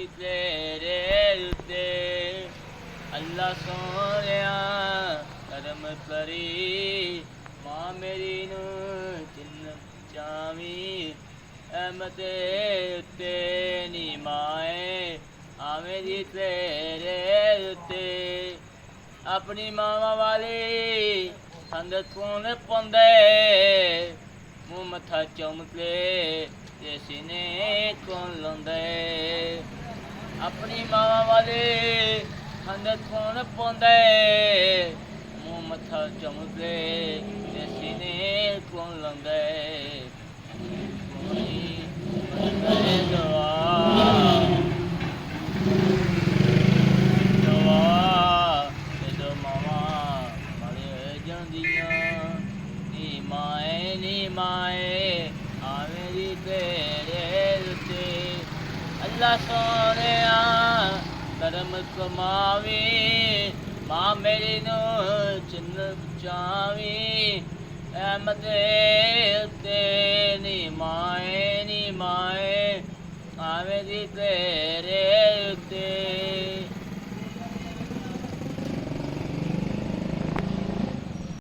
ਦੀ ਤੇਰੇ ਉੱਤੇ ਅੱਲਾ ਸੋਹਣਿਆ ਕਰਮ ਕਰੀ ਮਾਂ ਮੇਰੀ ਨੂੰ ਚਿੰਨ ਚਾਵੀਂ ਅਹਿਮਦੇ ਉੱਤੇ ਨੀ ਮਾਏ ਆਵੇਂ ਦੀ ਤੇਰੇ ਉੱਤੇ ਆਪਣੀ ਮਾਵਾਂ ਵਾਲੀ ਸੰਗਤ ਕੋਣ ਪਾਉਂਦੇ ਮੂੰਹ ਮੱਥਾ ਚੁੰਮਕੇ ਤੇ ਸੀਨੇ ਕੋਣ ਲਾਉਂਦੇ ਆਪਣੀ ਮਾਵਾਂ ਵਾਲੀ ਸੰਗਤ ਕੋਣ ਪਾਉਂਦੇ ਮੂੰਹ ਮੱਥਾ ਚੁੰਮਕੇ ਤੇ ਸੀਨੇ ਕੋਣ ਲਾਉਂਦੇ ਮਾਏ ਆਵੇਂ ਦੀ ਤੇਰੇ ਉੱਤੇ ਅੱਲਾ ਸੋਹਣਿਆ ਕਰਮ ਕਮਾਵੀਂ ਮਾਂ ਮੇਰੀ ਨੂੰ ਚਿੰਨ ਚਾਵੀਂ ਅਹਿਮਦੇ ਉੱਤੇ ਨੀ ਮਾਏ ਆਵੇਂ ਦੀ ਤੇਰੇ